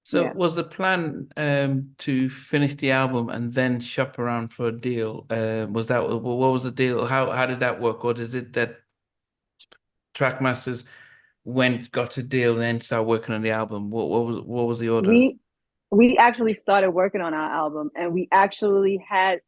So Yeah. was the plan to finish the album and then shop around for a deal? Was that what was the deal? How did that work? Or is it that Trackmasters got a deal and then started working on the album? What was the order? We we actually started working on our album, and we actually had,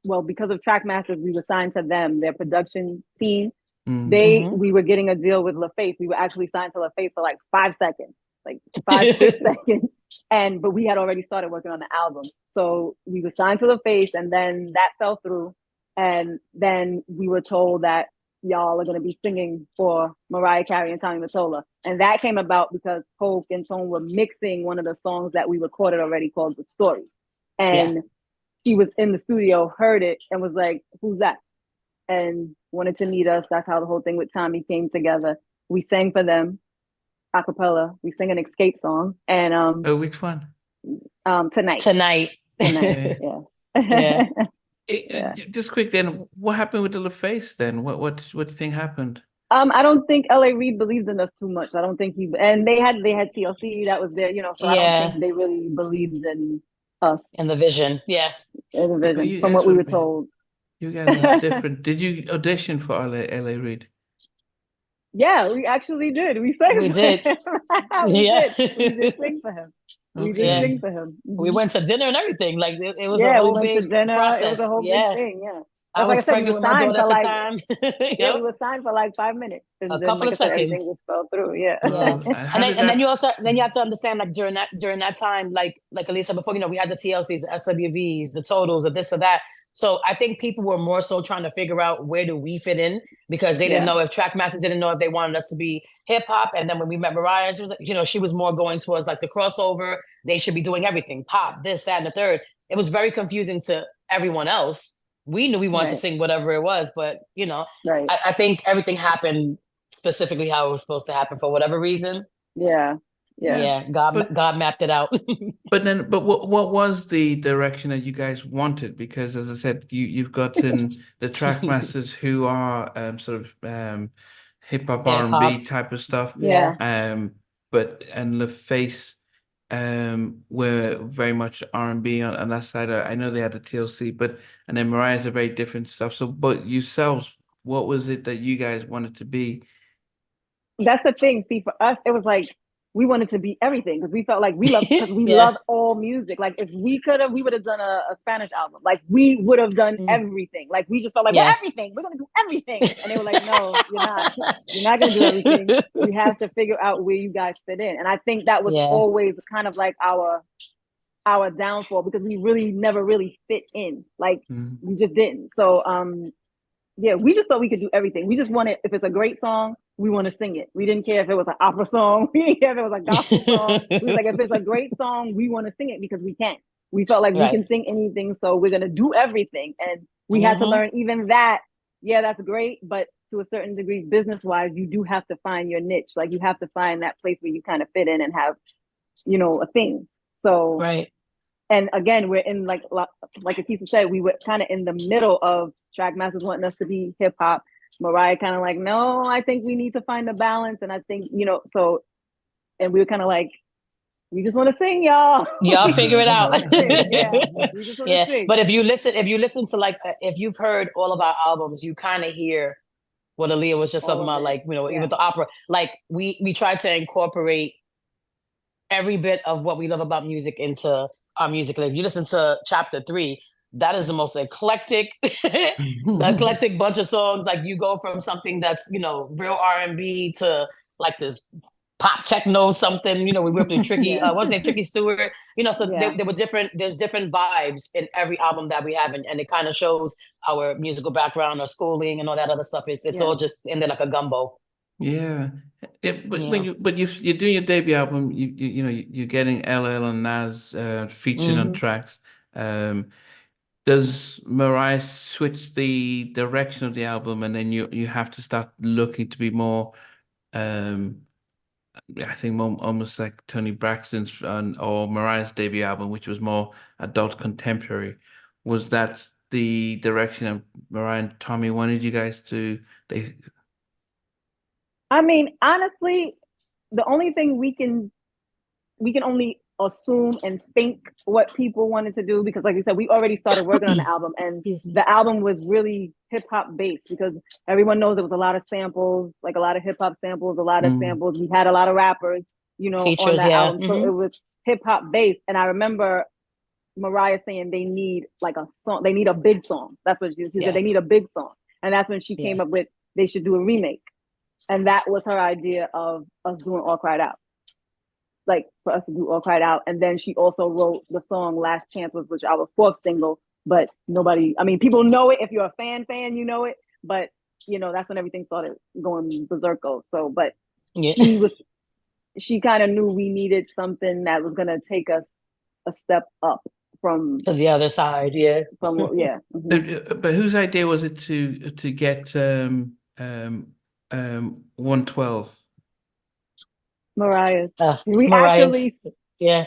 well, because of Trackmasters, we were signed to them, their production team. Mm. They Hmm. We were getting a deal with LaFace. We were actually signed to LaFace for like 5 seconds, like five quick seconds. And but we had already started working on the album. So we were signed to LaFace, and then that fell through. And then we were told that y'all are gonna be singing for Mariah Carey and Tommy Mottola. And that came about because Coke and Tone were mixing one of the songs that we recorded already called The Story. Yeah. And she was in the studio, heard it, and was like, "Who's that?" And wanted to meet us. That's how the whole thing with Tommy came together. We sang for them a cappella. We sang an escape song, and Oh, which one? tonight, Tonight. tonight, Yeah. yeah, Yeah. yeah. Just quick then, what happened with the LaFace then? What do you think happened? I don't think L.A. Reid believed in us too much. I don't think he, and they had TLC that was there, so I don't think Yeah. they really believed in us And the vision. Yeah. as a Oh, vision, you from guys what we were were told. you guys are different. Did you audition for LA Reid? Yeah, we actually did. We sang We for did. him. We Yeah. did. We did sing for him. We did Yeah. Okay. sing for him. We Mhm. went to dinner and everything. Like it was a Yeah, we whole went to big dinner. It was a process. whole big Yeah. thing. Yeah. I That's like I was said, we were pregnant with my signed daughter for at the like, time. yeah, we Yep. were signed for like 5 minutes. A And then, couple like I of said, everything seconds. just fell through. Yeah. Yeah. Oh, how did And then you that? also then you have to understand like during that time, like Elisa before, we had the TLCs, the SWVs, the totals, the this or that. So I think people were more so trying to figure out where do we fit in because they didn't Yeah. know if Trackmasters didn't know if they wanted us to be hip hop. And then when we met Mariah, she was like, she was more going towards like the crossover. They should be doing everything, pop, this, that, and the third. It was very confusing to everyone else. We knew we wanted to Right. sing whatever it was, but Right. I think everything happened specifically how it was supposed to happen for whatever reason. Yeah. Yeah. Yeah, Yeah, God, but God mapped it out. what was the direction that you guys wanted? Because as I said, you've gotten the Trackmasters who are sort of hip hop Hip R&B hop. type of stuff, Yeah. Yeah. but and LaFace were very much R&B on that side. I know they had the TLC, but and then Mariah's a very different stuff. So, but yourselves, what was it that you guys wanted to be? That's the thing. See, for us, it was like we wanted to be everything because we felt like because we Yeah. love all music. Like if we could have, we would have done a Spanish album. Like we would have done Mm. everything. Like we just felt like we're Yeah. everything. We're gonna do everything. And they were like, no, you're not. You're not gonna do everything. We have to figure out where you guys fit in. And I think that was Yeah. always kind of like our downfall because we really never really fit in. Like Mm. we just didn't. So yeah, we just thought we could do everything. We just wanted, if it's a great song, we want to sing it. We didn't care if it was an opera song. We didn't care if it was a gospel song. We was like, if it's a great song, we want to sing it because we can. We felt like we Right. can sing anything, so we're gonna do everything. And we had to Hmm. learn even that. Yeah, that's great, but to a certain degree, business wise, you do have to find your niche. Like you have to find that place where you kind of fit in and have, a thing. So Right. and again, we're in like Akisa said, we were kind of in the middle of Trackmasters wanting us to be hip hop. Mariah kind of like, no, I think we need to find a balance. And I think, so and we were kind of like, we just want to sing, y'all. Y'all We figure just it out. want to sing. Yeah. We just want to Yeah. sing. But if you listen to like if you've heard all of our albums, you kind of hear what Aaliyah was just All talking of about, it. like, even Yeah. the opera. Like we try to incorporate every bit of what we love about music into our music. Like if you listen to chapter 3, that is the most eclectic, eclectic bunch of songs. Like you go from something that's real R&B to like this pop techno something. We worked with Tricky. Yeah. What's his name? Tricky Stewart. So Yeah. there were different. There's different vibes in every album that we have, and it kind of shows our musical background, our schooling, and all that other stuff. It's Yeah. all just in there like a gumbo. Yeah. But Yeah. you're doing your debut album, you're getting LL and Nas featuring on Mm. Hmm. tracks. Um, does Mariah switch the direction of the album, and then you have to start looking to be more, um, I think more almost like Tony Braxton's or Mariah's debut album, which was more adult contemporary. Was that the direction of Mariah and Tommy wanted you guys to? They. I mean, honestly, the only thing we can only assume and think what people wanted to do, because like you said, we already started working on the album, and the album was really hip hop based, because everyone knows there was a lot of samples, like a lot of hip hop samples, a lot of samples. We had a lot of rappers, you know, features, on that yeah. album. So it was hip hop based. And I remember Mariah saying they need like a song, they need a big song. That's what she said, they need a big song. And that's when she came up with they should do a remake. And that was her idea of us doing All Cried Out. Like for us to do All Cried Out. And then she also wrote the song Last Chance, which our fourth single, but nobody, I mean, people know it. If you're a fan, you know it, but you know, that's when everything started going berserko. So, but she kind of knew we needed something that was going to take us a step up from to the other side. Yeah. But whose idea was it to get 112? Mariah's. Mariah's.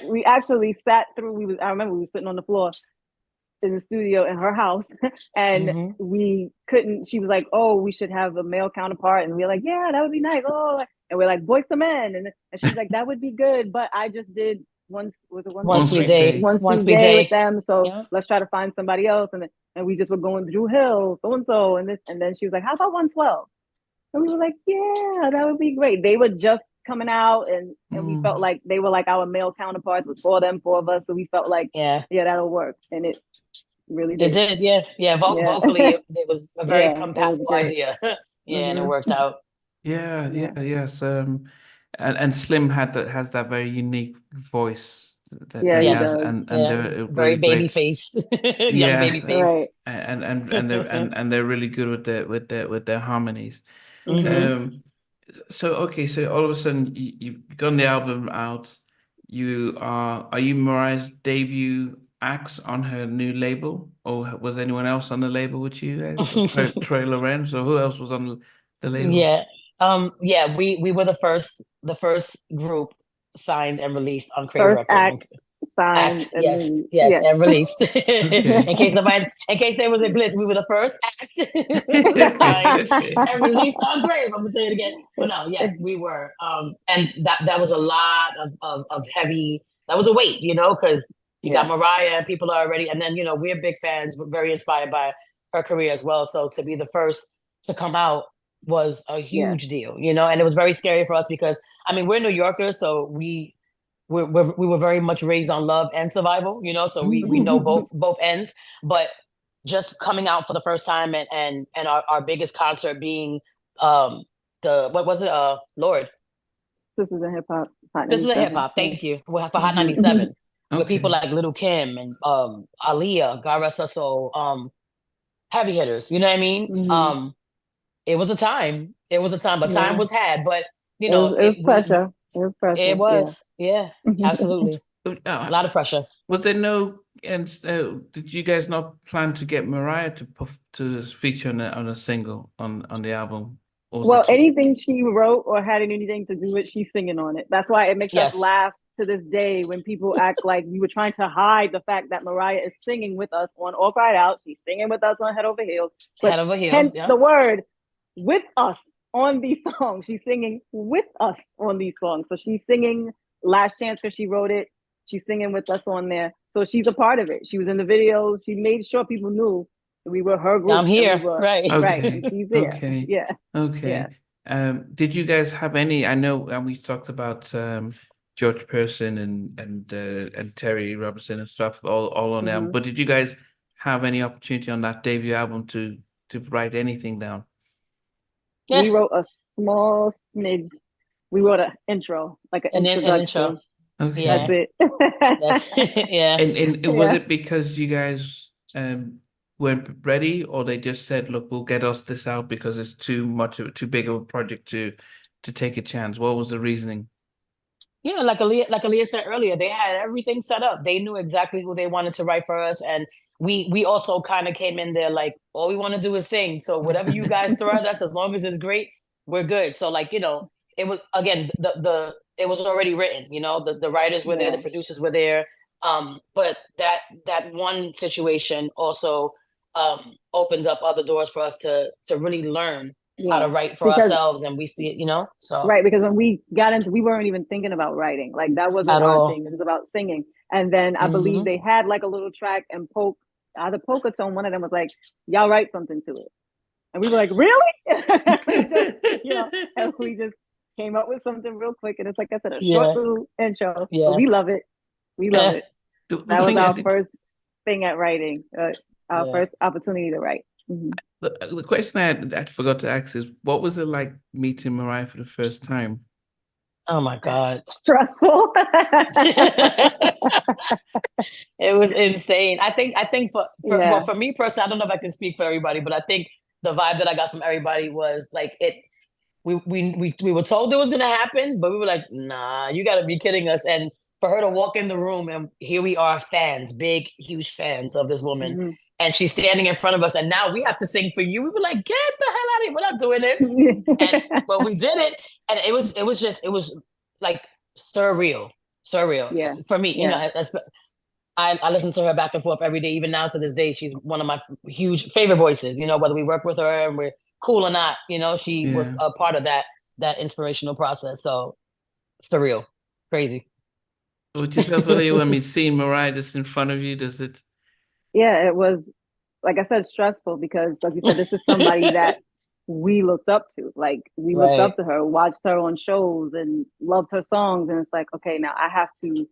We actually sat through. I remember we were sitting on the floor in the studio in her house, and we couldn't. She was like, "Oh, we should have a male counterpart," and we were like, "Yeah, that would be nice." Oh, and we're like, "Boyz II Men," and she's like, "That would be good," but I just did Once We Day with them, so let's try to find somebody else, and we just were going Drew Hill, so and this, and then she was like, "How about 112?" And we were like, "Yeah, that would be great." They were just coming out, and we felt like they were like our male counterparts. It was four of us, so we felt like that'll work, and it really did. It did, vocally it was a very compatible idea. And it worked out. Yes. And Slim has that very unique voice that he has, does. and they're very really baby face, young baby face, right. and they're really good with their harmonies. So all of a sudden you've got the album out. Are you Mariah's debut acts on her new label, or was anyone else on the label with you guys? Trey Lorenz, or who else was on the label? We were the first group signed and released on Crave Records. And released. In case there was a glitch, we were the first act signed and released on Crave. I'm gonna say it again, but no, yes, we were. And that was a lot of heavy. That was a weight, because you got Mariah, and people are already, and then we're big fans. We're very inspired by her career as well. So to be the first to come out was a huge deal, and it was very scary for us because we're New Yorkers, so we were very much raised on love and survival, so we know both ends. But just coming out for the first time and our biggest concert being what was it? Lord. This is a hip hop. This is a hip hop. Thank you for Hot 97 with people like Little Kim and Aaliyah, God rest her soul, heavy hitters. You know what I mean? It was a time. But time was had. But it was pressure. It was pressure. It was, absolutely. A lot of pressure. Was there no? And did you guys not plan to get Mariah to feature on a single on the album? Well, anything she wrote or had anything to do with, she's singing on it. That's why it makes us laugh to this day when people act like we were trying to hide the fact that Mariah is singing with us on All Cried Out. She's singing with us on Head Over Heels. Head Over Heels. Hence the word with us on these songs. She's singing with us on these songs. So she's singing Last Chance because she wrote it. She's singing with us on there. So she's a part of it. She was in the video. She made sure people knew we were her group. I'm here. Right. Right. She's there. Okay. Yeah. Okay. Yeah. Did you guys have any, I know, and we talked about George Pearson and Terry Robertson and stuff all on the album, but did you guys have any opportunity on that debut album to write anything down? We wrote a small smidge. We wrote an intro, like an introduction. Okay. That's it. And was it because you guys weren't ready, or they just said, "Look, we'll get us this out because it's too big of a project to take a chance"? What was the reasoning? Yeah, like Aaliyah said earlier, they had everything set up. They knew exactly who they wanted to write for us, and we also kind of came in there like, all we want to do is sing. So whatever you guys throw at us, as long as it's great, we're good. So like, it was, again, it was already written. The writers were there, the producers were there. But that one situation also opened up other doors for us to really learn how to Yeah. write for Because ourselves, and we see it, you know. So right, because when we got into, we weren't even thinking about writing. Like that wasn't at our all. thing. It was about singing. And then I believe they had like a little track, and either Polka Tone, one of them was like, "Y'all write something to it," and we were like, "Really?" Just, you know, and we just came up with something real quick. And it's like I said, a short Yeah. little intro, but Yeah. we love it. We love it. The That was thing I our think- first thing at writing, our Yeah. first opportunity to write. Mhm. the question I forgot to ask is, what was it like meeting Mariah for the first time? Oh my God. Stressful. It was insane. I think for Yeah. well, for me personally, I don't know if I can speak for everybody, but I think the vibe that I got from everybody was like we were told it was gonna happen, but we were like, nah, you gotta be kidding us. And for her to walk in the room, and here we are, fans, big, huge fans of this woman. Mhm. And she's standing in front of us, and now we have to sing for you. We were like, get the hell out of here. We're not doing this. But we did it. And it was like surreal. Yeah. For me, you Yeah. know, I listen to her back and forth every day. Even now to this day, she's one of my huge favorite voices, you know, whether we work with her and we're cool or not, you know, she was Yeah. a part of that inspirational process. So surreal, crazy. Would you feel when you see Mariah just in front of you? Does it? Yeah, it was, like I said, stressful because, like you said, this is somebody that we looked up to. Like we looked Right. up to her, watched her on shows, and loved her songs. And it's like, okay, now I have to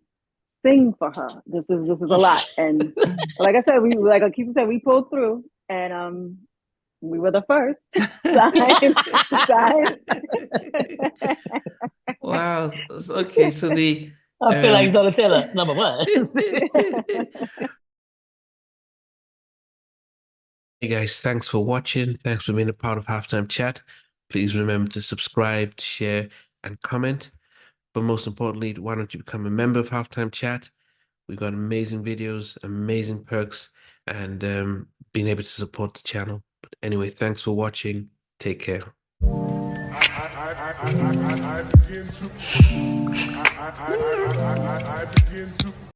sing for her. This is a lot. And like I said, we like Keith said, we pulled through, and we were the first. Signed. Wow. Okay, so the I feel like Donatella, number one. Hey guys, thanks for watching. Thanks for being a part of Halftime Chat. Please remember to subscribe, share, and comment. But most importantly, why don't you become a member of Halftime Chat? We've got amazing videos, amazing perks, and being able to support the channel. But anyway, thanks for watching. Take care. I begin to